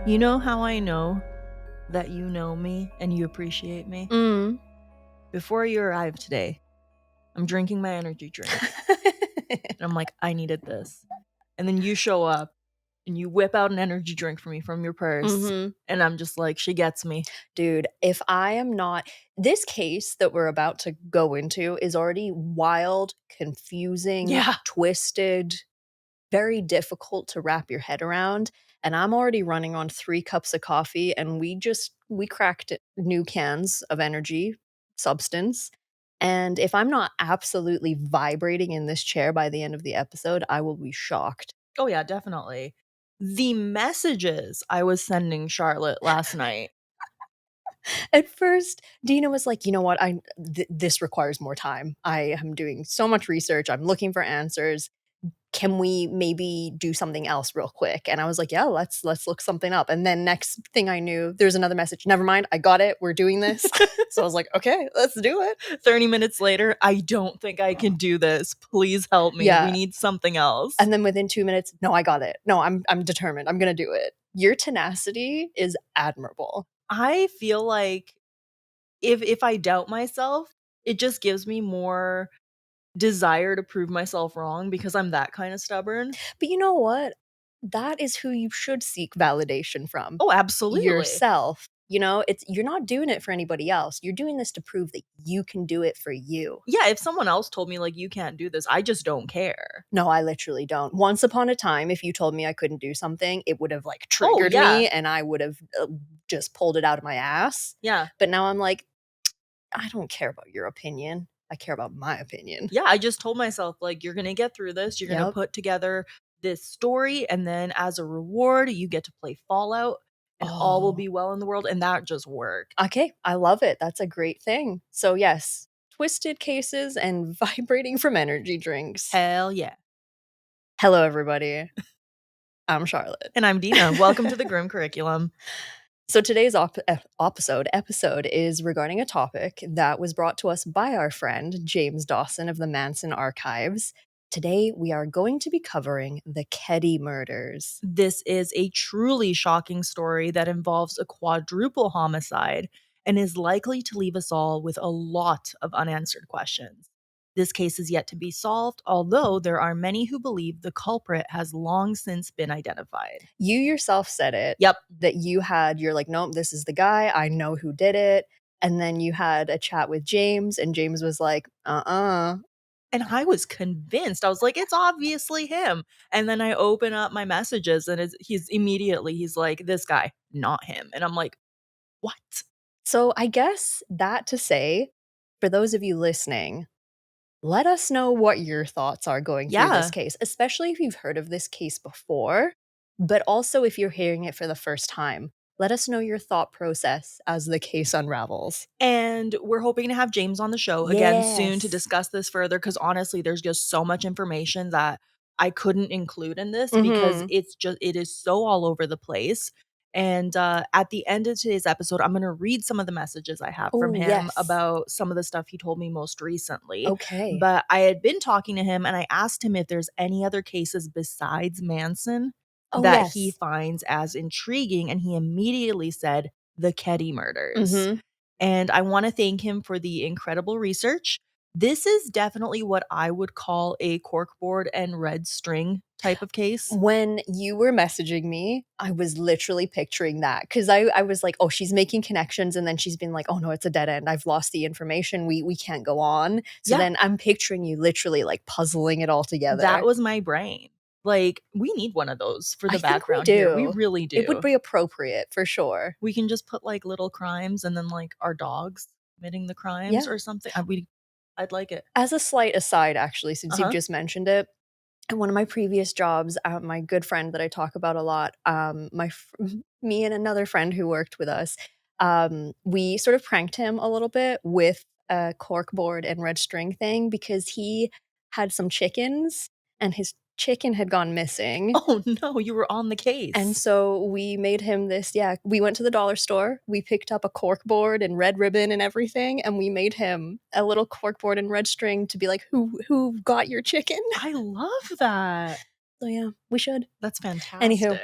You know how I know that you know me and you appreciate me? Before you arrived today, I'm drinking my energy drink. And I'm like, I needed this. And then you show up and you whip out an energy drink for me from your purse. Mhm. And I'm just like, she gets me. Dude, if I am not this case that we're about to go into is already wild, confusing, Yeah. twisted, very difficult to wrap your head around, and I'm already running on 3 cups of coffee, and we cracked new cans of energy substance, and if I'm not absolutely vibrating in this chair by the end of the episode, I will be shocked. Oh, yeah, definitely. The messages I was sending Charlotte last night. At first, Dina was like, "You know what? This requires more time. I am doing so much research. I'm looking for answers. Can we maybe do something else real quick?" And I was like, "Yeah, let's look something up." And then next thing I knew, there's another message. "Never mind, I got it. We're doing this." So I was like, "Okay, let's do it." 30 minutes later, I don't think I can do this. Please help me. Yeah. We need something else. And then within 2 minutes, "No, I got it. No, I'm determined. I'm gonna do it." Your tenacity is admirable. I feel like if I doubt myself, it just gives me more desire to prove myself wrong because I'm that kind of stubborn. But you know what? That is who you should seek validation from. Oh, absolutely. Yourself. You know, you're not doing it for anybody else. You're doing this to prove that you can do it for you. Yeah, if someone else told me like you can't do this, I just don't care. No, I literally don't. Once upon a time, if you told me I couldn't do something, it would have like triggered yeah. me and I would have just pulled it out of my ass. Yeah. But now I'm like, I don't care about your opinion. I care about my opinion. Yeah, I just told myself like you're going to get through this. You're going to Yep. put together this story and then as a reward, you get to play Fallout and all will Oh. be well in the world, and that just worked. Okay, I love it. That's a great thing. So yes, twisted cases and vibrating from energy drinks. Hell yeah. Hello, everybody. I'm Charlotte. And I'm Dina. Welcome to the Grim Curriculum. So today's episode is regarding a topic that was brought to us by our friend James Dawson of the Manson Archives. Today we are going to be covering the Keddie Murders. This is a truly shocking story that involves a quadruple homicide and is likely to leave us all with a lot of unanswered questions. This case is yet to be solved, although there are many who believe the culprit has long since been identified. You yourself said it. Yep. That you're like, nope, this is the guy. I know who did it. And then you had a chat with James, and James was like, And I was convinced. I was like, it's obviously him. And then I open up my messages and he's like, this guy, not him. And I'm like, what? So I guess that to say, for those of you listening, let us know what your thoughts are going through this case, especially if you've heard of this case before, but also if you're hearing it for the first time. Let us know your thought process as the case unravels. And we're hoping to have James on the show again soon to Yes. discuss this further because honestly, there's just so much information that I couldn't include in this because it is so all over the place. And at the end of today's episode, I'm going to read some of the messages I have from Oh, him yes. about some of the stuff he told me most recently. Okay. But I had been talking to him and I asked him if there's any other cases besides Manson that he finds as intriguing. And he immediately said the Keddie murders. And I want to thank him for the incredible research. This is definitely what I would call a corkboard and red string type of case. When you were messaging me, I was literally picturing that because I was like, oh, she's making connections. And then she's been like, oh, no, it's a dead end. I've lost the information. We can't go on. So then I'm picturing you literally like puzzling it all together. That was my brain. Like, we need one of those for the background here. We really do. It would be appropriate for sure. We can just put like little crimes and then like our dogs committing the crimes or something. I'd like it. As a slight aside, actually, since you've just mentioned it, in one of my previous jobs, my good friend that I talk about a lot, me and another friend who worked with us, we sort of pranked him a little bit with a corkboard and red string thing because he had some chickens and his chicken had gone missing. Oh no, you were on the case. And so we made him this, we went to the dollar store, we picked up a corkboard and red ribbon and everything, and we made him a little corkboard and red string to be like, who got your chicken? I love that. So yeah, we should. That's fantastic. Anywho.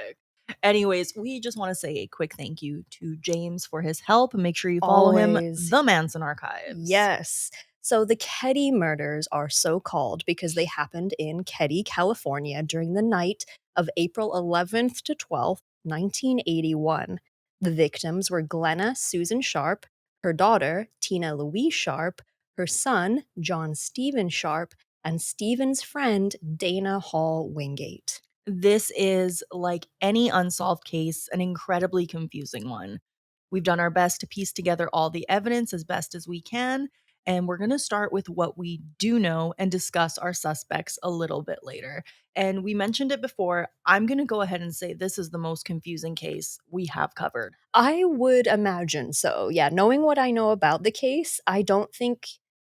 Anyways, we just want to say a quick thank you to James for his help. Make sure you follow him, Always. The Manson Archives. Yes. So the Keddie murders are so called because they happened in Keddie, California during the night of April 11th to 12th, 1981. The victims were Glenna Susan Sharp, her daughter, Tina Louise Sharp, her son, John Stephen Sharp, and Stephen's friend, Dana Hall Wingate. This is, like any unsolved case, an incredibly confusing one. We've done our best to piece together all the evidence as best as we can, and we're going to start with what we do know and discuss our suspects a little bit later. And we mentioned it before. I'm going to go ahead and say this is the most confusing case we have covered. I would imagine so. Yeah, knowing what I know about the case, I don't think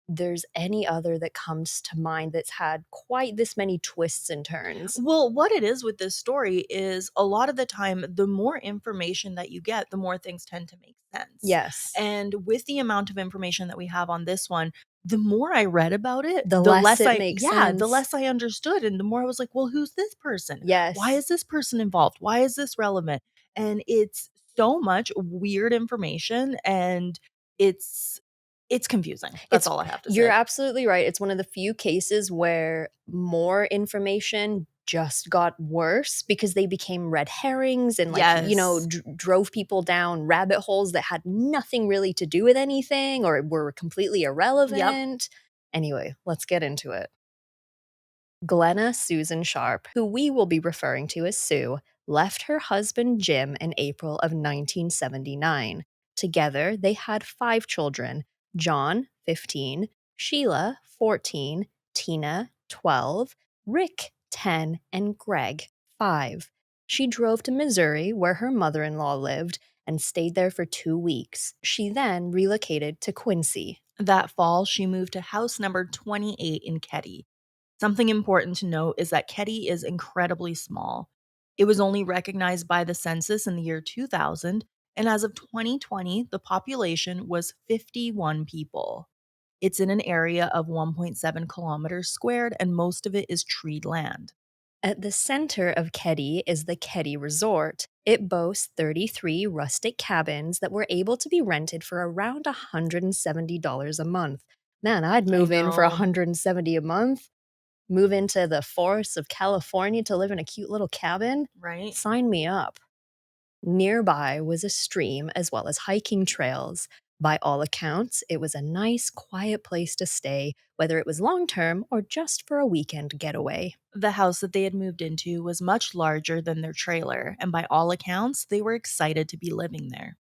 there's any other that comes to mind that's had quite this many twists and turns. Well, what it is with this story is a lot of the time, the more information that you get, the more things tend to make sense. Yes. And with the amount of information that we have on this one, the more I read about it, the less it makes sense. The less I understood. And the more I was like, well, who's this person? Yes. Why is this person involved? Why is this relevant? And it's so much weird information, and it's confusing. That's all I have to say. You're absolutely right. It's one of the few cases where more information just got worse because they became red herrings and drove people down rabbit holes that had nothing really to do with anything or were completely irrelevant. Yep. Anyway, let's get into it. Glenna Susan Sharp, who we will be referring to as Sue, left her husband Jim in April of 1979. Together, they had 5 children: John, 15, Sheila, 14, Tina, 12, Rick, 10, and Greg, 5. She drove to Missouri, where her mother-in-law lived, and stayed there for 2 weeks. She then relocated to Quincy. That fall, she moved to house number 28 in Keddie. Something important to note is that Keddie is incredibly small. It was only recognized by the census in the year 2000, and as of 2020, the population was 51 people. It's in an area of 1.7 kilometers squared, and most of it is treed land. At the center of Keddie is the Keddie Resort. It boasts 33 rustic cabins that were able to be rented for around $170 a month. Man, I'd move in for $170 a month. Move into the forests of California to live in a cute little cabin? Right? Sign me up. Nearby was a stream as well as hiking trails. By all accounts, it was a nice, quiet place to stay, whether it was long-term or just for a weekend getaway. The house that they had moved into was much larger than their trailer, and by all accounts, they were excited to be living there.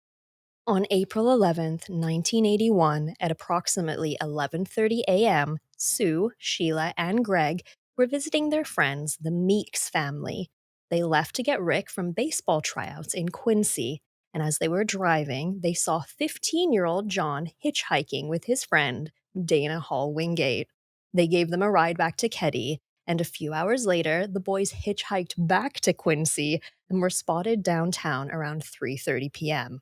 On April 11th, 1981, at approximately 11:30 a.m., Sue, Sheila, and Greg were visiting their friends, the Meeks family. They left to get Rick from baseball tryouts in Quincy, and as they were driving, they saw 15-year-old John hitchhiking with his friend, Dana Hall Wingate. They gave them a ride back to Keddie, and a few hours later, the boys hitchhiked back to Quincy and were spotted downtown around 3:30 p.m.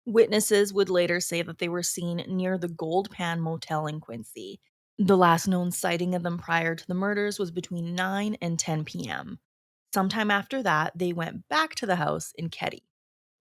Witnesses would later say that they were seen near the Gold Pan Motel in Quincy. The last known sighting of them prior to the murders was between 9 and 10 p.m. Sometime after that, they went back to the house in Keddie.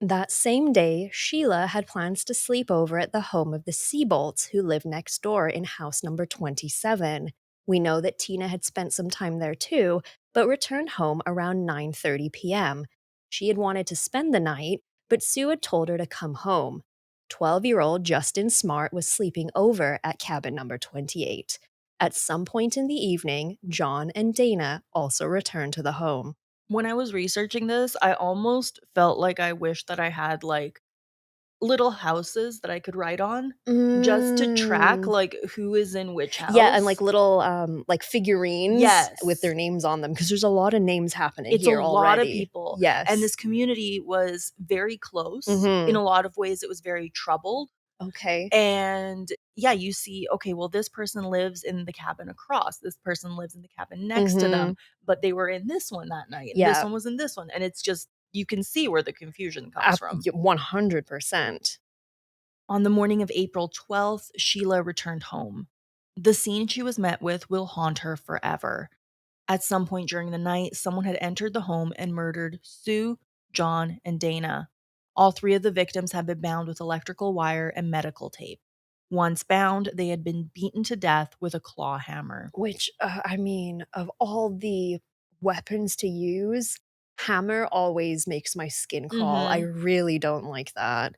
That same day, Sheila had plans to sleep over at the home of the Seabolts, who lived next door in house number 27. We know that Tina had spent some time there too, but returned home around 9:30 p.m. She had wanted to spend the night, but Sue had told her to come home. 12-year-old Justin Smart was sleeping over at cabin number 28. At some point in the evening, John and Dana also returned to the home. When I was researching this, I almost felt like I wished that I had, like, little houses that I could write on just to track, like, who is in which house. Yeah, and, like, little, like, figurines Yes. with their names on them, because there's a lot of names happening It's here a already. lot of people. Yes. And this community was very close. In a lot of ways, it was very troubled. Okay. And, yeah, you see, okay, well, this person lives in the cabin across. This person lives in the cabin next to them, but they were in this one that night. Yeah. This one was in this one. And it's just, you can see where the confusion comes from. 100%. On the morning of April 12th, Sheila returned home. The scene she was met with will haunt her forever. At some point during the night, someone had entered the home and murdered Sue, John, and Dana. All three of the victims had been bound with electrical wire and medical tape. Once bound, they had been beaten to death with a claw hammer. Which, I mean, of all the weapons to use, hammer always makes my skin crawl. I really don't like that.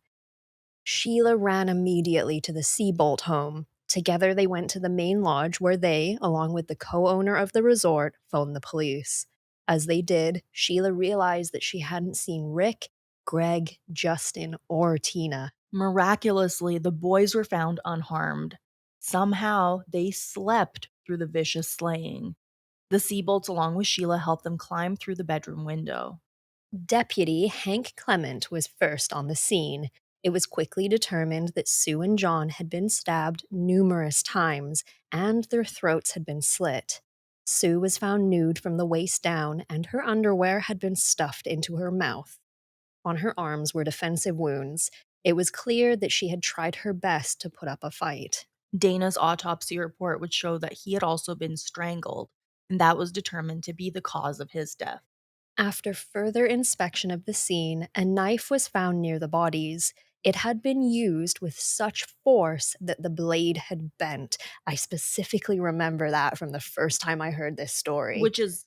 Sheila ran immediately to the Seabolt home. Together, they went to the main lodge where they, along with the co owner of the resort, phoned the police. As they did, Sheila realized that she hadn't seen Rick, Greg, Justin, or Tina. Miraculously, the boys were found unharmed. Somehow, they slept through the vicious slaying. The Seabolts, along with Sheila, helped them climb through the bedroom window. Deputy Hank Clement was first on the scene. It was quickly determined that Sue and John had been stabbed numerous times and their throats had been slit. Sue was found nude from the waist down, and her underwear had been stuffed into her mouth. On her arms were defensive wounds. It was clear that she had tried her best to put up a fight. Dana's autopsy report would show that he had also been strangled, and that was determined to be the cause of his death. After further inspection of the scene, a knife was found near the bodies. It had been used with such force that the blade had bent. I specifically remember that from the first time I heard this story. Which is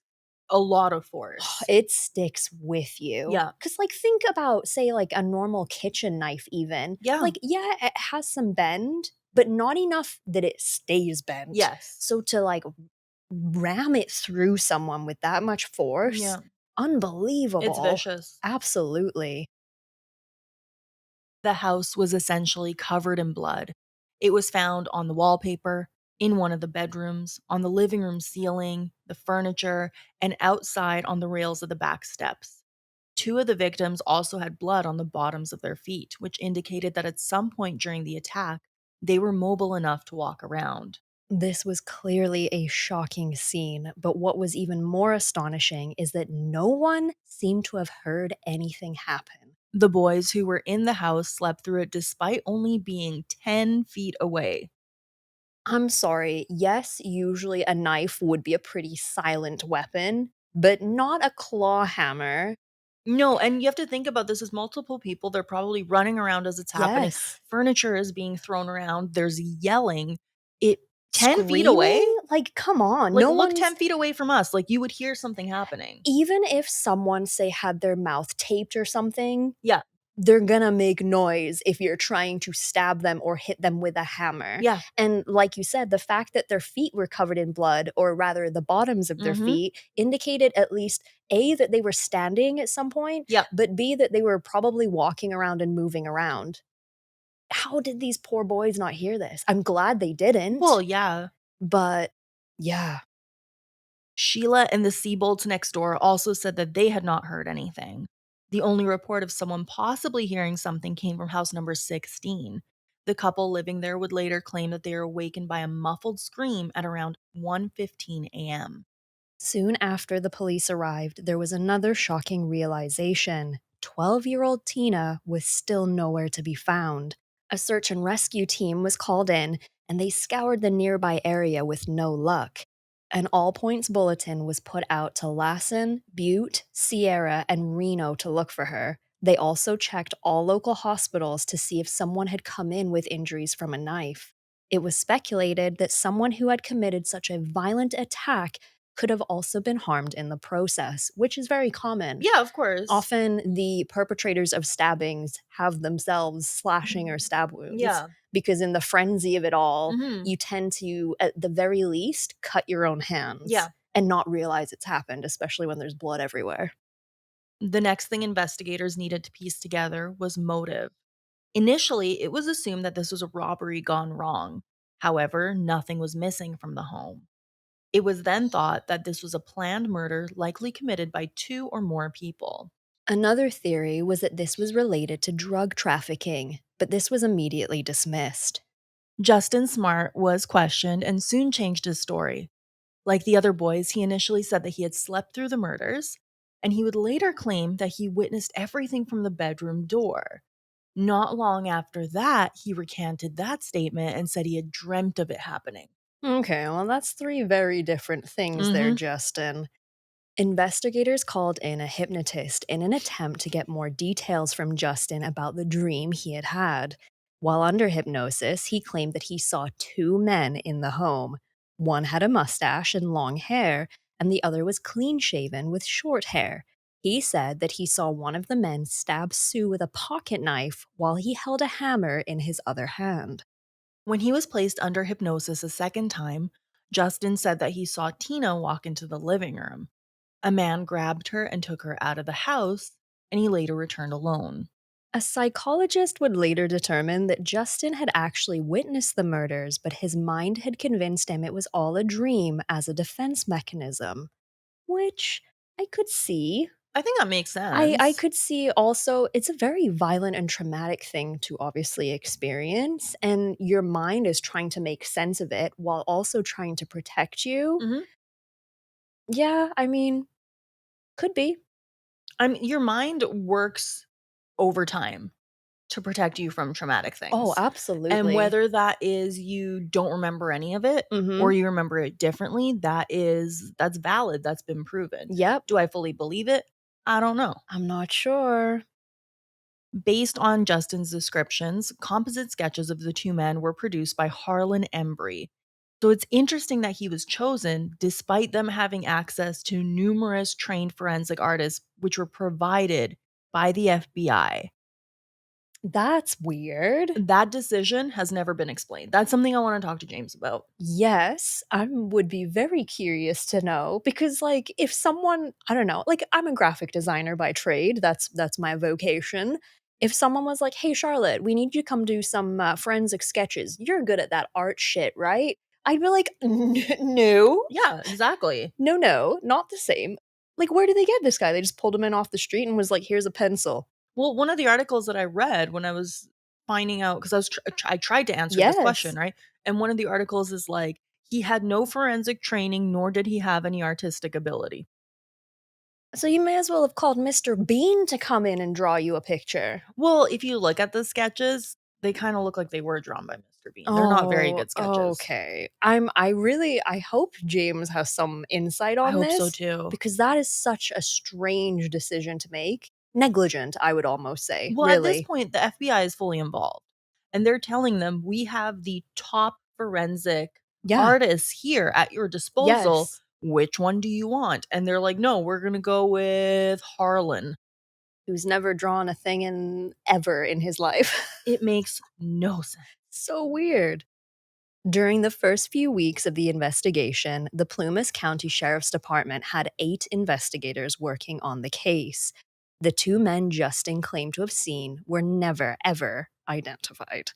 a lot of force. It sticks with you. Yeah. Because, like, think about, say, like, a normal kitchen knife even. Yeah. Like, yeah, it has some bend, but not enough that it stays bent. Yes. So to, like, ram it through someone with that much force, Yeah. unbelievable. It's vicious. Absolutely. The house was essentially covered in blood. It was found on the wallpaper, in one of the bedrooms, on the living room ceiling, the furniture, and outside on the rails of the back steps. Two of the victims also had blood on the bottoms of their feet, which indicated that at some point during the attack, they were mobile enough to walk around. This was clearly a shocking scene, but what was even more astonishing is that no one seemed to have heard anything happen. The boys who were in the house slept through it despite only being 10 feet away. I'm sorry, yes, usually a knife would be a pretty silent weapon, but not a claw hammer. No, and you have to think about this as multiple people. They're probably running around as it's happening. Yes. Furniture is being thrown around. There's yelling. It 10 feet Screaming? away? Like, come on. Like, no look one's 10 feet away from us. Like, you would hear something happening. Even if someone, say, had their mouth taped or something, Yeah. they're gonna make noise if you're trying to stab them or hit them with a hammer. Yeah. And like you said, the fact that their feet were covered in blood, or rather the bottoms of their feet, indicated at least A, that they were standing at some point, Yeah. but B, that they were probably walking around and moving around. How did these poor boys not hear this? I'm glad they didn't. Well, yeah. But yeah. Sheila and the Seabolts next door also said that they had not heard anything. The only report of someone possibly hearing something came from house number 16. The couple living there would later claim that they were awakened by a muffled scream at around 1:15 a.m. Soon after the police arrived, there was another shocking realization. 12-year-old Tina was still nowhere to be found. A search and rescue team was called in, and they scoured the nearby area with no luck. An all-points bulletin was put out to Lassen, Butte, Sierra, and Reno to look for her. They also checked all local hospitals to see if someone had come in with injuries from a knife. It was speculated that someone who had committed such a violent attack could have also been harmed in the process, which is very common. Yeah, of course. Often the perpetrators of stabbings have themselves slashing or stab wounds. Yeah. Because in the frenzy of it all, Mhm. you tend to, at the very least, cut your own hands. Yeah. And not realize it's happened, especially when there's blood everywhere. The next thing investigators needed to piece together was motive. Initially, it was assumed that this was a robbery gone wrong. However, nothing was missing from the home. It was then thought that this was a planned murder likely committed by 2 or more people. Another theory was that this was related to drug trafficking, but this was immediately dismissed. Justin Smart was questioned and soon changed his story. Like the other boys, he initially said that he had slept through the murders, and he would later claim that he witnessed everything from the bedroom door. Not long after that, he recanted that statement and said he had dreamt of it happening. Okay, well, that's 3 very different things there, Justin. Investigators called in a hypnotist in an attempt to get more details from Justin about the dream he had had. While under hypnosis, he claimed that he saw two men in the home. One had a mustache and long hair, and the other was clean shaven with short hair. He said that he saw one of the men stab Sue with a pocket knife while he held a hammer in his other hand. When he was placed under hypnosis a second time, Justin said that he saw Tina walk into the living room. A man grabbed her and took her out of the house, and he later returned alone. A psychologist would later determine that Justin had actually witnessed the murders, but his mind had convinced him it was all a dream as a defense mechanism, which I could see. I think that makes I sense. could see also, it's a very violent and traumatic thing to obviously experience, and your mind is trying to make sense of it while also trying to protect you. Mhm. Yeah, I mean, could be. Your mind works over time to protect you from traumatic Oh, things. And absolutely. whether that is you don't remember any of it or Mhm. you remember it differently, that's valid, that's been proven. Yep. Do I fully believe it? I don't know. I'm not sure. Based on Justin's descriptions, composite sketches of the two men were produced by Harlan Embry. So it's interesting that he was chosen despite them having access to numerous trained forensic artists, which were provided by the FBI. That's weird. That decision has never been explained. That's something I want to talk to James about. Yes, I would be very curious to know because like if someone, I don't know, like I'm a graphic designer by trade, that's my vocation. If someone was like, "Hey Charlotte, we need you to come do some forensic sketches. You're good at that art shit, right?" I'd be like, No. Yeah, exactly. No, no, not the same." Like where did they get this guy? They just pulled him in off the street and was like, "Here's a pencil." Well, one of the articles that I read when I was finding out, because I tried to answer this question, Yes. right? And one of the articles is like, he had no forensic training, nor did he have any artistic ability. So you may as well have called Mr. Bean to come in and draw you a picture. Well, if you look at the sketches, they kind of look like they were drawn by Mr. Bean. They're not very Oh, good sketches. okay. I hope James has some insight I on hope so this too. because that is such a strange decision to make. Negligent, I would almost say, Well, at this really. point, the FBI is fully involved, and they're telling them, we have the top forensic Yeah. artists here at your disposal. Yes. Which one do you want? And they're like, no, we're going to go with Harlan. Who's never drawn a thing in ever in his life. It makes no sense. So weird. During the first few weeks of the investigation, the Plumas County Sheriff's Department had 8 investigators working on the case. The two men Justin claimed to have seen were never, ever identified.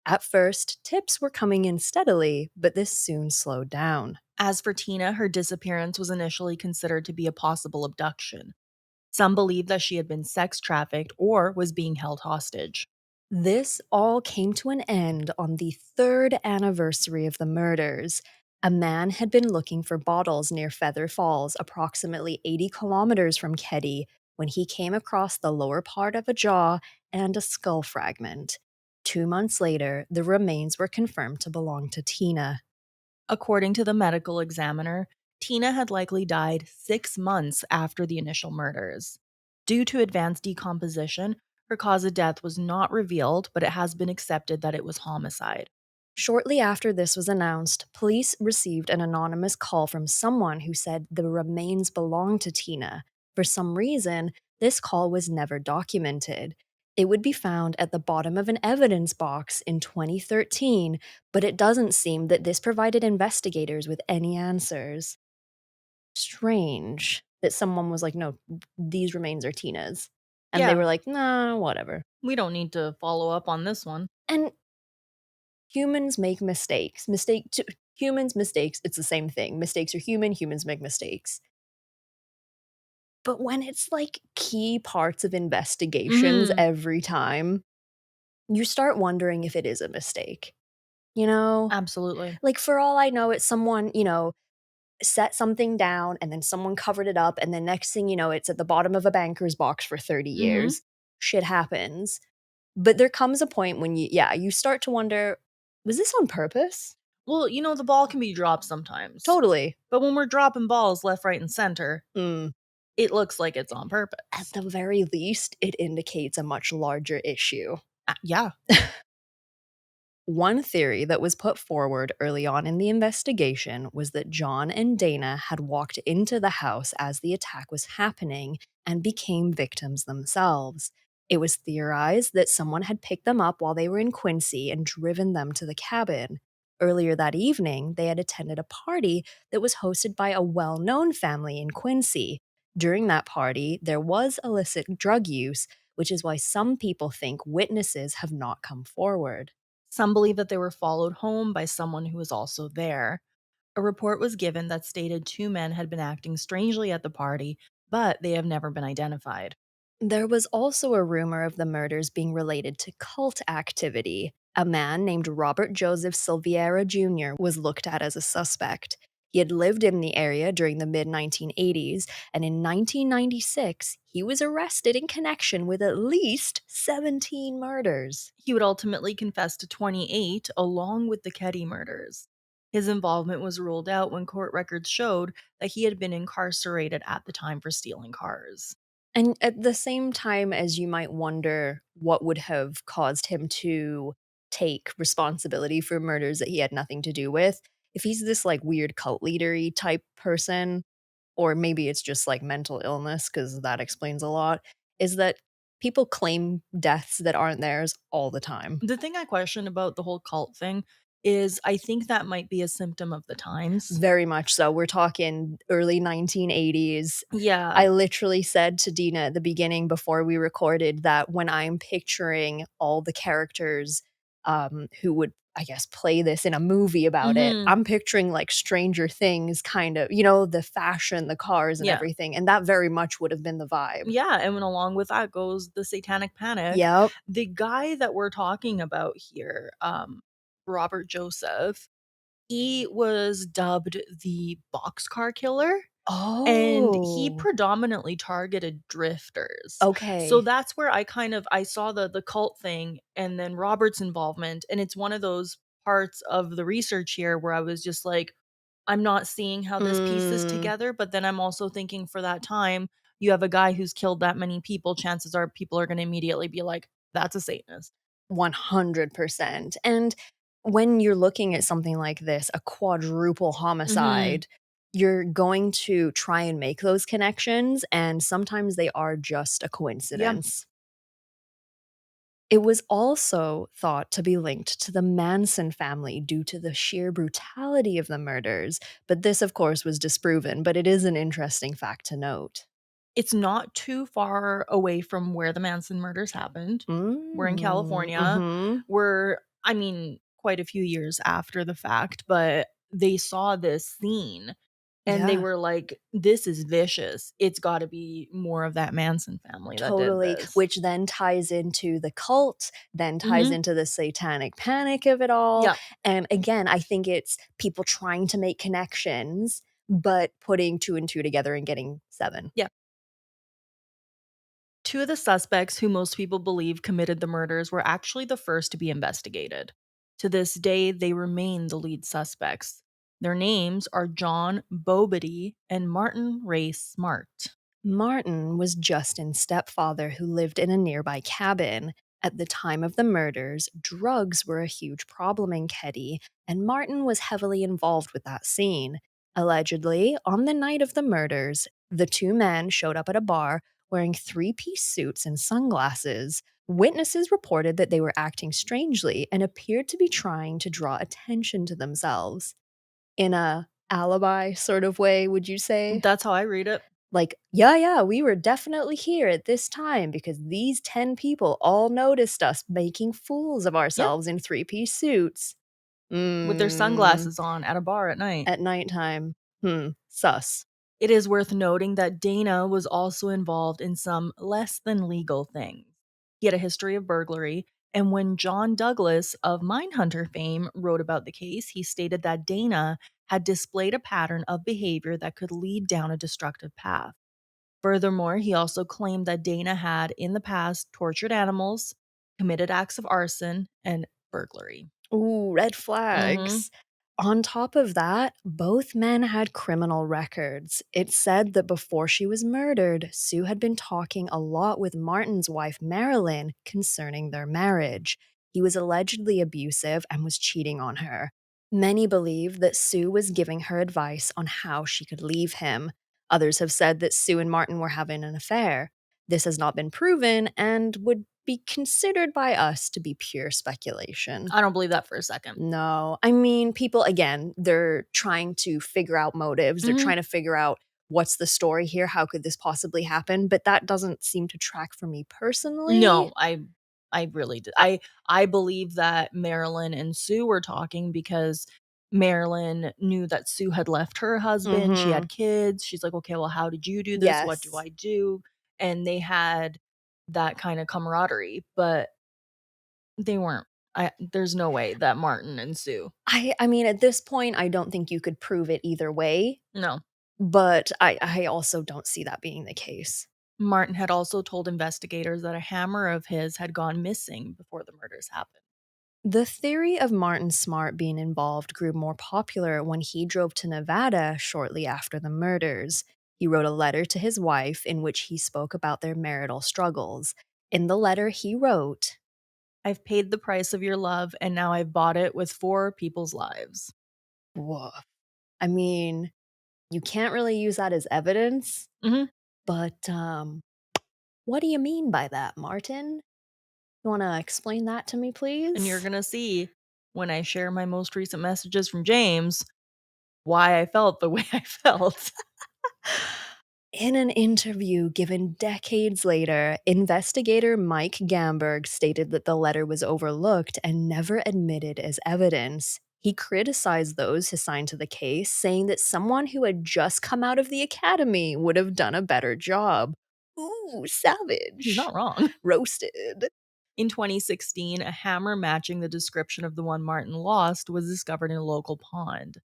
At first, tips were coming in steadily, but this soon slowed down. As for Tina, her disappearance was initially considered to be a possible abduction. Some believed that she had been sex trafficked or was being held hostage. This all came to an end on the 3rd anniversary of the murders. A man had been looking for bottles near Feather Falls, approximately 80 kilometers from Keddie, when he came across the lower part of a jaw and a skull fragment. 2 months later, the remains were confirmed to belong to Tina. According to the medical examiner, Tina had likely died 6 months after the initial murders. Due to advanced decomposition, her cause of death was not revealed, but it has been accepted that it was homicide. Shortly after this was announced, police received an anonymous call from someone who said the remains belonged to Tina. For some reason, this call was never documented. It would be found at the bottom of an evidence box in 2013, but it doesn't seem that this provided investigators with any answers. Strange that someone was like, "No, these remains are Tina's." And they Yeah, were like, "Nah, whatever." we don't need to follow up on this one. And humans make mistakes. Humans, mistakes, it's the same thing. Mistakes are human, humans make mistakes. But when it's like key parts of investigations Mhm. every time, you start wondering if it is a mistake. You know? Absolutely. Like for all I know, it's someone, set something down and then someone covered it up and the next thing you know, it's at the bottom of a banker's box for 30 Mhm. years. Shit happens. But there comes a point when you start to wonder, was this on purpose? Well, the ball can be dropped sometimes. Totally. But when we're dropping balls left, right, and center, Mm. It looks like it's on At purpose. the very least, it indicates a much larger issue. Yeah. One theory that was put forward early on in the investigation was that John and Dana had walked into the house as the attack was happening and became victims themselves. It was theorized that someone had picked them up while they were in Quincy and driven them to the cabin. Earlier that evening, they had attended a party that was hosted by a well known family in Quincy. During that party, there was illicit drug use, which is why some people think witnesses have not come forward. Some believe that they were followed home by someone who was also there. A report was given that stated two men had been acting strangely at the party, but they have never been identified. There was also a rumor of the murders being related to cult activity. A man named Robert Joseph Silveira Jr. was looked at as a suspect. He had lived in the area during the mid 1980s, and in 1996, he was arrested in connection with at least 17 murders. He would ultimately confess to 28, along with the Keddie murders. His involvement was ruled out when court records showed that he had been incarcerated at the time for stealing cars. And at the same time as you might wonder what would have caused him to take responsibility for murders that he had nothing to do with, if he's this like weird cult leadery type person, or maybe it's just like mental illness, because that explains a lot, is that people claim deaths that aren't theirs all the time. The thing I question about the whole cult thing is I think that might be a symptom of the times. Very much so. We're talking early 1980s. Yeah. I literally said to Dina at the beginning before we recorded that when I'm picturing all the characters who would, I guess, play this in a movie about it, Mhm. I'm picturing like Stranger Things kind of, you know, the fashion, the cars, and Yeah. everything. And that very much would have been the vibe. Yeah, and when along with that goes the satanic panic. Yep. The guy that we're talking about here, Robert Joseph, he was dubbed the boxcar killer, and he Oh, predominantly targeted drifters. So okay. that's where I saw the cult thing and then Robert's involvement, and it's one of those parts of the research here where I was just like, I'm not seeing how this pieces Mm. together, but then I'm also thinking for that time, you have a guy who's killed that many people, chances are people are gonna immediately be like, "That's a Satanist." 100%. And when you're looking at something like this, a quadruple Mhm. homicide, you're going to try and make those connections, and sometimes they are just a Yeah. coincidence. It was also thought to be linked to the Manson family due to the sheer brutality of the murders, but this, of course, was disproven, but it is an interesting fact to note. It's not too far away from where the Manson murders happened. We're in Mm, California. mhm. I mean, quite a few years after the fact, but they saw this scene and they Yeah. were like, "This is vicious. It's gotta be more of that Manson family that did Totally, this." which then ties into the cult, then ties Mhm. into the satanic panic of it all, Yeah. and again, I think it's people trying to make connections, but putting 2 and 2 together and getting 7. Yeah. Two of the suspects who most people believe committed the murders were actually the first to be investigated. To this day, they remain the lead suspects. Their names are John Bobity and Martin Ray Smart. Martin was Justin's stepfather who lived in a nearby cabin. At the time of the murders, drugs were a huge problem in Keddie, and Martin was heavily involved with that scene. Allegedly, on the night of the murders, the two men showed up at a bar wearing three-piece suits and sunglasses. Witnesses reported that they were acting strangely and appeared to be trying to draw attention to themselves. In a alibi sort of way, would you say? That's how I read it. Like, yeah, yeah, we were definitely here at this time because these 10 people all noticed us making fools of Yeah, ourselves in three-piece suits. with their Mm, sunglasses on at a bar at night. at nighttime. Sus. It is worth noting that Dana was also involved in some less than legal things. He had a history of burglary, and when John Douglas of Mindhunter fame wrote about the case, he stated that Dana had displayed a pattern of behavior that could lead down a destructive path. Furthermore, he also claimed that Dana had, in the past, tortured animals, committed acts of arson, and burglary. Ooh, red Mhm. flags. On top of that, both men had criminal records. It said that before she was murdered, Sue had been talking a lot with Martin's wife, Marilyn, concerning their marriage. He was allegedly abusive and was cheating on her. Many believe that Sue was giving her advice on how she could leave him. Others have said that Sue and Martin were having an affair. This has not been proven and would be considered by us to be pure speculation. I don't believe that for a second. No. I mean, people, again, they're trying to figure out motives. They're trying to figure out what's the story here? How could this possibly happen? But that doesn't seem to track for me personally. No, I really did. I believe that Marilyn and Sue were talking because Marilyn knew that Sue had left her husband. She had kids. She's like, "Okay, well, how did you do this? What do Yes. I do?" And they had that kind of camaraderie, but they weren't. There's no way that Martin and Sue. I mean, at this point, I don't think you could prove it either way, No. but I also don't see that being the case. Martin had also told investigators that a hammer of his had gone missing before the murders happened. The theory of Martin Smart being involved grew more popular when he drove to Nevada shortly after the murders. He wrote a letter to his wife in which he spoke about their marital struggles. In the letter, he wrote, I've paid the price of your love, and now I've bought it with 4 people's lives. woof. I mean, you can't really use that as evidence, Mhm. but what do you mean by that, Martin? You want to explain that to me, And you're please? gonna see when I share my most recent messages from James why I felt the way I felt. In an interview given decades later, investigator Mike Gamberg stated that the letter was overlooked and never admitted as evidence. He criticized those assigned to the case, saying that someone who had just come out of the academy would have done a better job. Ooh, He's savage. not wrong. Roasted. In 2016, a hammer matching the description of the one Martin lost was discovered in a local pond.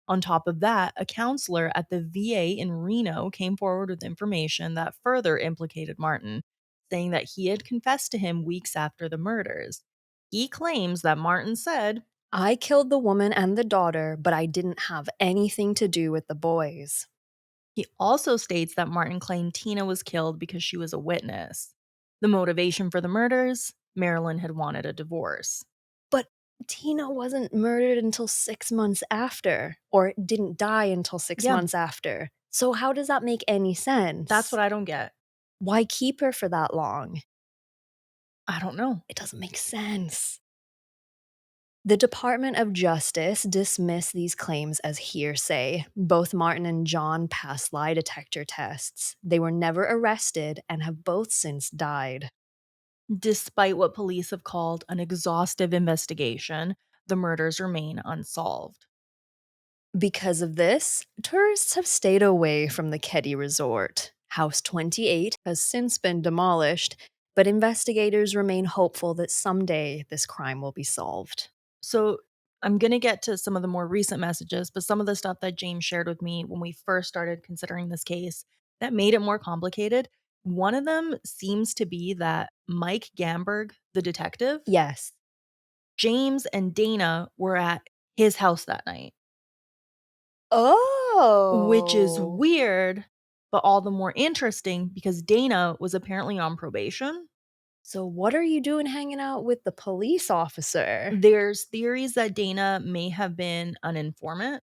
On top of that, a counselor at the VA in Reno came forward with information that further implicated Martin, saying that he had confessed to him weeks after the murders. He claims that Martin said, I killed the woman and the daughter, but I didn't have anything to do with the boys. he also states that Martin claimed Tina was killed because she was a witness. The motivation for the murders? Marilyn had wanted a divorce. But Tina wasn't murdered until 6 months after, or didn't die until 6 Yeah, months after. So how does that make any that's sense? what I don't get. Why keep her for that long? I don't know. It doesn't make sense. The Department of Justice dismissed these claims as hearsay. Both Martin and John passed lie detector tests. They were never arrested and have both since died. Despite what police have called an exhaustive investigation, the murders remain unsolved. Because of this, tourists have stayed away from the Keddie Resort. House 28 has since been demolished, but investigators remain hopeful that someday this crime will be solved. So, I'm going to get to some of the more recent messages, but some of the stuff that James shared with me when we first started considering this case that made it more complicated. One of them seems to be that Mike Gamberg, the detective, Yes. James and Dana were at his house that night, which is Oh. weird, but all the more interesting because Dana was apparently on probation. So, what are you doing hanging out with the police officer? There's theories that Dana may have been an informant.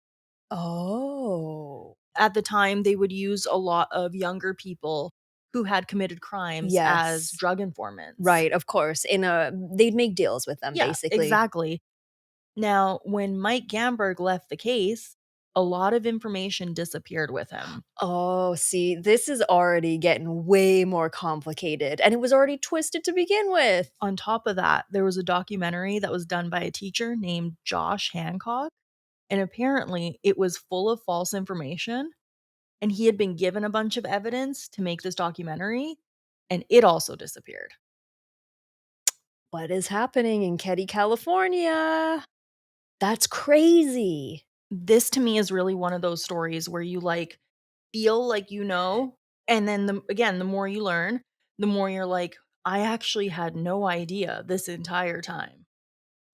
Oh. At the time, they would use a lot of younger people who had committed crimes as Yes. drug informants. Right, of course. They'd make deals with them Yeah, basically. exactly. Now, when Mike Gamberg left the case, a lot of information disappeared with him. Oh, see, this is already getting way more complicated, and it was already twisted to begin with. On top of that, there was a documentary that was done by a teacher named Josh Hancock, and apparently it was full of false information. And he had been given a bunch of evidence to make this documentary, and it also disappeared. What is happening in Keddie, California? That's crazy. This to me is really one of those stories where you like feel like you know, and then the more you learn, the more you're like, I actually had no idea this entire time.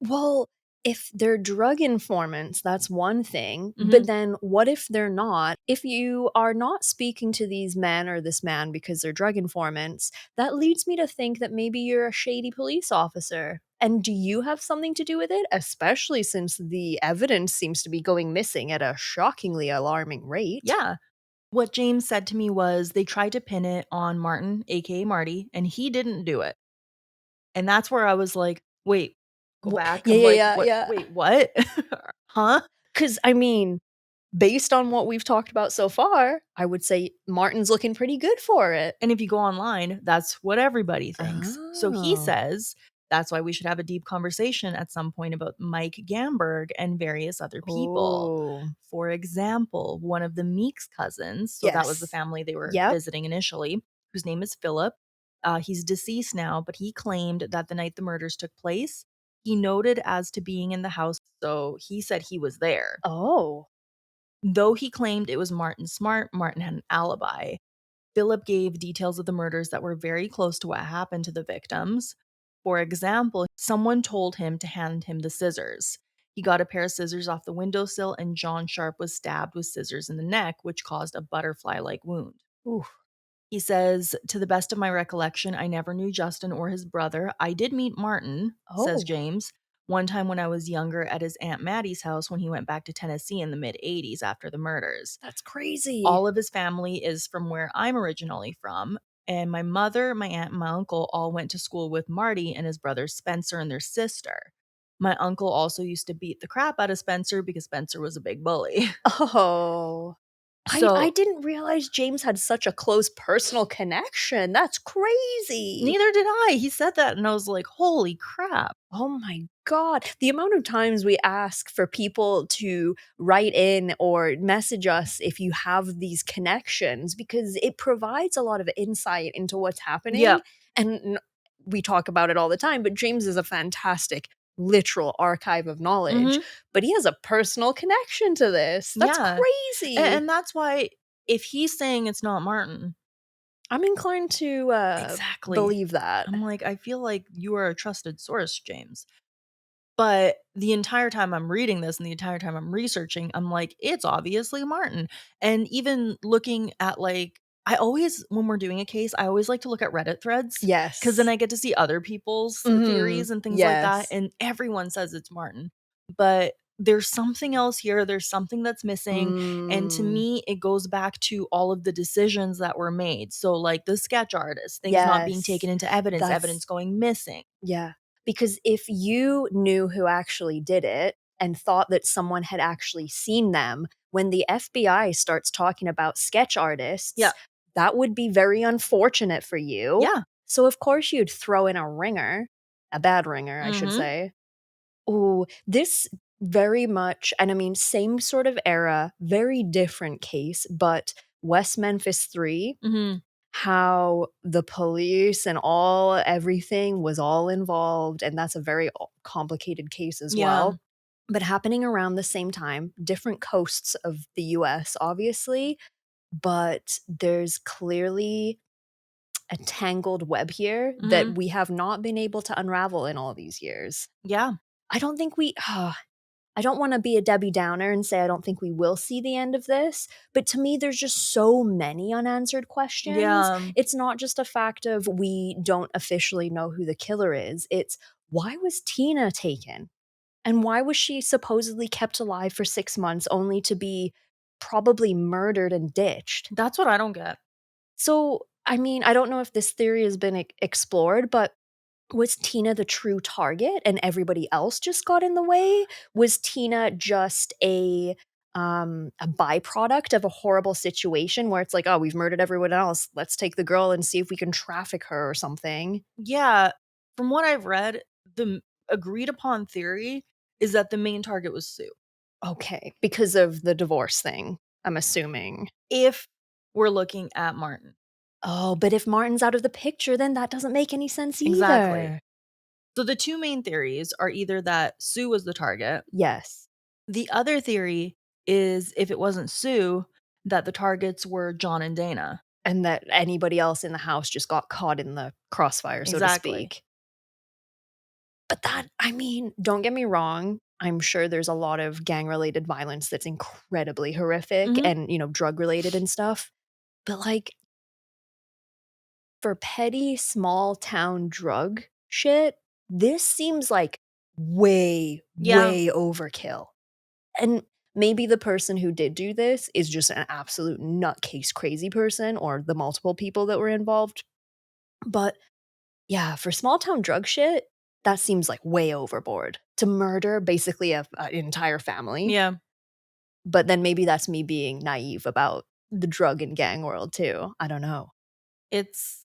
Well, if they're drug informants, that's one thing. But then what if they're not? If you are not speaking to these men or this man because they're drug informants, that leads me to think that maybe you're a shady police officer. And do you have something to do with it? Especially since the evidence seems to be going missing at a shockingly alarming rate. Yeah. What James said to me was they tried to pin it on Martin, aka Marty, and he didn't do it. And that's where I was like, wait, go back. Yeah, I'm yeah, like, yeah, what? yeah. Wait, what? Huh? Because, I mean, based on what we've talked about so far, I would say Martin's looking pretty good for it. And if you go online, that's what everybody thinks. So he Oh. says that's why we should have a deep conversation at some point about Mike Gamberg and various other people. Oh. For example, one of the Meeks cousins, so that was the Yes. family they were Yep. visiting initially, whose name is Philip. He's deceased now, but he claimed that the night the murders took place, he noted as to being in the house, so he said he was there. Oh. Though he claimed it was Martin Smart, Martin had an alibi. Philip gave details of the murders that were very close to what happened to the victims. For example, someone told him to hand him the scissors. He got a pair of scissors off the windowsill, and John Sharp was stabbed with scissors in the neck, which caused a butterfly-like wound. Oof. He says, to the best of my recollection, I never knew Justin or his brother. I did meet Martin, says Oh. James, one time when I was younger at his Aunt Maddie's house when he went back to Tennessee in the mid-'80s after the murders. That's crazy. All of his family is from where I'm originally from, and my mother, my aunt, and my uncle all went to school with Marty and his brother Spencer and their sister. My uncle also used to beat the crap out of Spencer because Spencer was a big bully. Oh. I So didn't realize James had such a close personal connection. That's crazy. neither did I. He said that, and I was like, holy crap. Oh my God. The amount of times we ask for people to write in or message us if you have these connections, because it provides a lot of insight into what's happening. Yeah. And we talk about it all the time, but James is a fantastic literal archive of knowledge, but he has a personal connection to this. That's Yeah. crazy. And that's why if he's saying it's not Martin, I'm inclined to exactly, believe that. I'm like, I feel like you are a trusted source, James. But the entire time I'm reading this and the entire time I'm researching, I'm like, it's obviously Martin. And even looking at like, I always, when we're doing a case, I always like to look at Reddit threads. Yes. Because then I get to see other people's theories and things like that. Yes. And everyone says it's Martin. But there's something else here. There's something that's missing. And to me, it goes back to all of the decisions that were made. So, like the sketch artist, things not being taken into evidence, evidence going missing. Yeah. Because if you knew who actually did it and thought that someone had actually seen them, when the FBI starts talking about sketch artists, that would be very unfortunate for you. Yeah. So, of course, you'd throw in a ringer, a bad ringer, I should say. Oh, this very much, and I mean, same sort of era, very different case, but West Memphis 3, how the police and everything was all involved, and that's a very complicated case as well. But happening around the same time, different coasts of the US, obviously, but there's clearly a tangled web here that we have not been able to unravel in all these years. Yeah. I don't think I don't want to be a Debbie Downer and say I don't think we will see the end of this, but to me, there's just so many unanswered questions. Yeah. It's not just a fact of we don't officially know who the killer is. It's why was Tina taken? And why was she supposedly kept alive for 6 months only to be probably murdered and ditched? That's what I don't get. So, I mean, I don't know if this theory has been explored, but was Tina the true target and everybody else just got in the way? Was Tina just a byproduct of a horrible situation where it's like, oh, we've murdered everyone else. Let's take the girl and see if we can traffic her or something? Yeah. From what I've read, the agreed upon theory is that the main target was Sue. Okay. Because of the divorce thing, I'm assuming. If we're looking at Martin. Oh, but if Martin's out of the picture, then that doesn't make any sense either. Exactly. So the two main theories are either that Sue was the target. Yes. The other theory is if it wasn't Sue, that the targets were John and Dana. And that anybody else in the house just got caught in the crossfire, so to speak. But that, I mean, don't get me wrong. I'm sure there's a lot of gang-related violence that's incredibly horrific and, drug-related and stuff. But, like, for petty small town drug shit, this seems like way, Yeah. way overkill. And maybe the person who did do this is just an absolute nutcase crazy person or the multiple people that were involved. But yeah, for small town drug shit, that seems like way overboard. To murder basically an entire family. Yeah. But then maybe that's me being naive about the drug and gang world too. I don't know. It's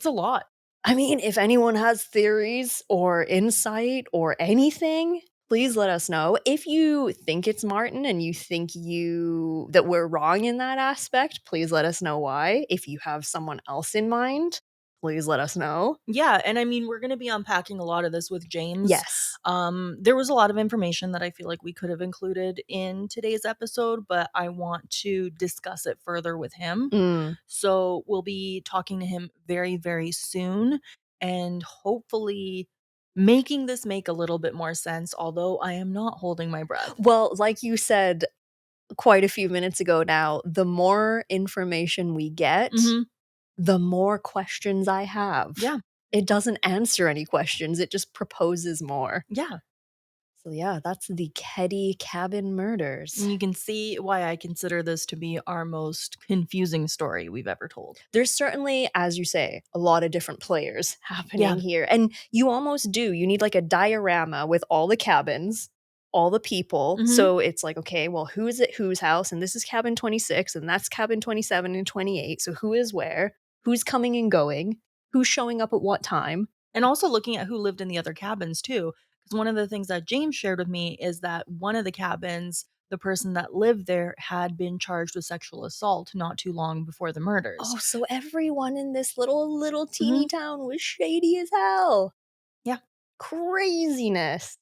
a lot. I mean, if anyone has theories or insight or anything, please let us know. If you think it's Martin and you think that we're wrong in that aspect, please let us know why. If you have someone else in mind, please let us know. Yeah, and I mean, we're gonna be unpacking a lot of this with James. Yes. There was a lot of information that I feel like we could have included in today's episode, but I want to discuss it further with him. So we'll be talking to him very, very soon, and hopefully making this make a little bit more sense, although I am not holding my breath. Well, like you said quite a few minutes ago now, the more information we get, the more questions I have. Yeah. It doesn't answer any questions, it just proposes more. Yeah. So yeah, that's the Keddie Cabin Murders. And you can see why I consider this to be our most confusing story we've ever told. There's certainly, as you say, a lot of different players happening here. And you almost do. You need like a diorama with all the cabins, all the people. So it's like, okay, well, who is at whose house? And this is cabin 26, and that's cabin 27 and 28. So who is where? Who's coming and going? Who's showing up at what time? And also looking at who lived in the other cabins too. Because one of the things that James shared with me is that one of the cabins, the person that lived there had been charged with sexual assault not too long before the murders. Oh, so everyone in this little teeny town was shady as hell. Yeah. Craziness.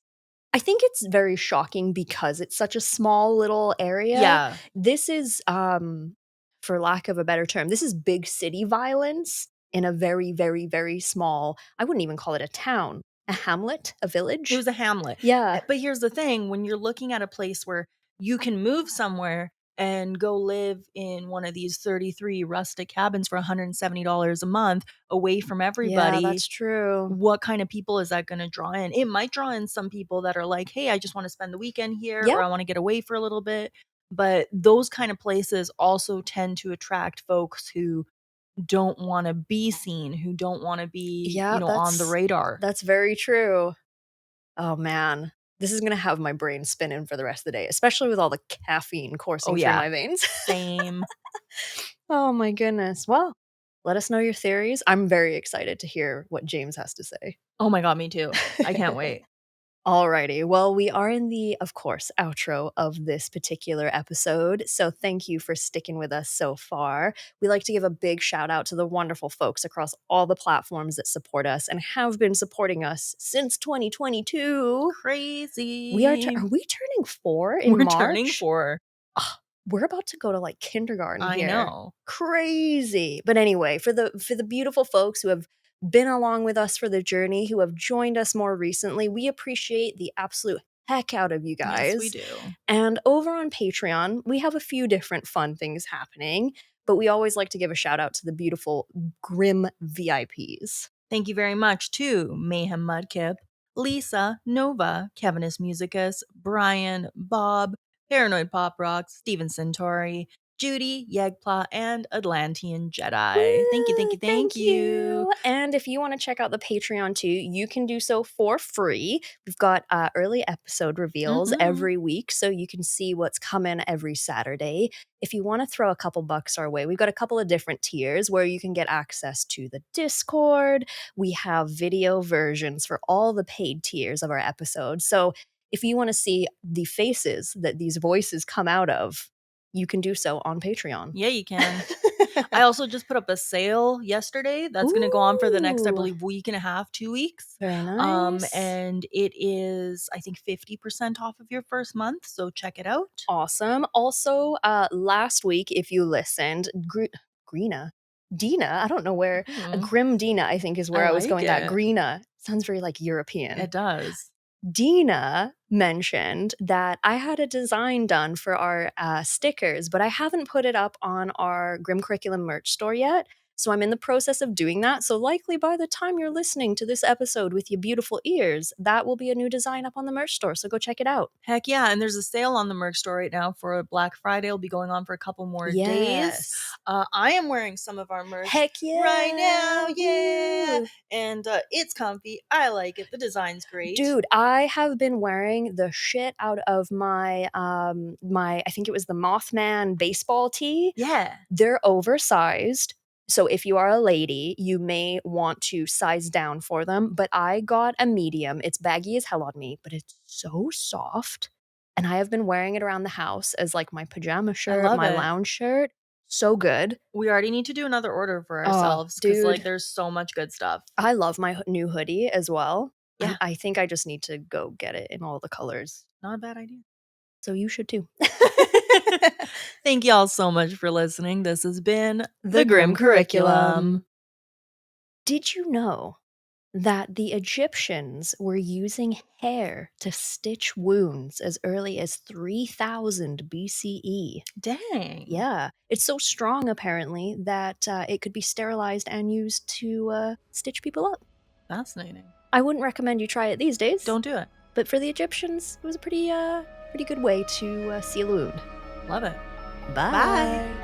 I think it's very shocking because it's such a small little area. Yeah. This is, for lack of a better term, this is big city violence in a very, very, very small, I wouldn't even call it a town, a hamlet, a village. It was a hamlet. Yeah. But here's the thing, when you're looking at a place where you can move somewhere and go live in one of these 33 rustic cabins for $170 a month away from everybody. Yeah, that's true. What kind of people is that going to draw in? It might draw in some people that are like, hey, I just want to spend the weekend here, or I want to get away for a little bit. But those kind of places also tend to attract folks who don't want to be seen, who don't want to be, on the radar. That's very true. Oh man, this is gonna have my brain spinning for the rest of the day, especially with all the caffeine coursing through my veins. Same. Oh my goodness. Well, let us know your theories. I'm very excited to hear what James has to say. Oh my God, me too. I can't wait. Alrighty, well, we are in the, of course, outro of this particular episode, so thank you for sticking with us so far. We like to give a big shout out to the wonderful folks across all the platforms that support us and have been supporting us since 2022. Crazy. Are we turning 4 in March? We're turning 4. We're about to go to like kindergarten here. I know. Crazy. But anyway, for the beautiful folks who have been along with us for the journey, who have joined us more recently, we appreciate the absolute heck out of you guys. Yes, we do. And over on Patreon, we have a few different fun things happening, but we always like to give a shout out to the beautiful Grim VIPs. Thank you very much to Mayhem Mudkip, Lisa, Nova, Kevinus Musicus, Brian, Bob, Paranoid Pop Rocks, Steven Centauri, Judy, Yegpla, and Atlantean Jedi. Woo, thank you. And if you want to check out the Patreon too, you can do so for free. We've got early episode reveals every week, so you can see what's coming every Saturday. If you want to throw a couple bucks our way, we've got a couple of different tiers where you can get access to the Discord. We have video versions for all the paid tiers of our episodes. So if you want to see the faces that these voices come out of, you can do so on Patreon. Yeah, you can. I also just put up a sale yesterday that's going to go on for the next, I believe, week and a half, 2 weeks. Very nice. And it is, I think, 50% off of your first month. So check it out. Awesome. Also, last week, if you listened, Dina, I don't know where. Grim Dina, I think, is where I was going. That Greena sounds very like European. It does. Dina mentioned that I had a design done for our stickers, but I haven't put it up on our Grim Curriculum merch store yet. So I'm in the process of doing that. So likely by the time you're listening to this episode with your beautiful ears, that will be a new design up on the merch store. So go check it out. Heck yeah. And there's a sale on the merch store right now for Black Friday. It'll be going on for a couple more days. I am wearing some of our merch right now. Yeah. Woo. And it's comfy. I like it. The design's great. Dude, I have been wearing the shit out of my, I think it was the Mothman baseball tee. Yeah. They're oversized. So if you are a lady, you may want to size down for them, but I got a medium. It's baggy as hell on me, but it's so soft. And I have been wearing it around the house as like my pajama shirt, my lounge shirt. So good. We already need to do another order for ourselves because like there's so much good stuff. I love my new hoodie as well. Yeah. I think I just need to go get it in all the colors. Not a bad idea. So you should too. Thank y'all so much for listening. This has been The Grim Curriculum. Did you know that the Egyptians were using hair to stitch wounds as early as 3000 BCE? Dang. Yeah. It's so strong, apparently, that it could be sterilized and used to stitch people up. Fascinating. I wouldn't recommend you try it these days. Don't do it. But for the Egyptians, it was a pretty good way to seal a wound. Love it. Bye.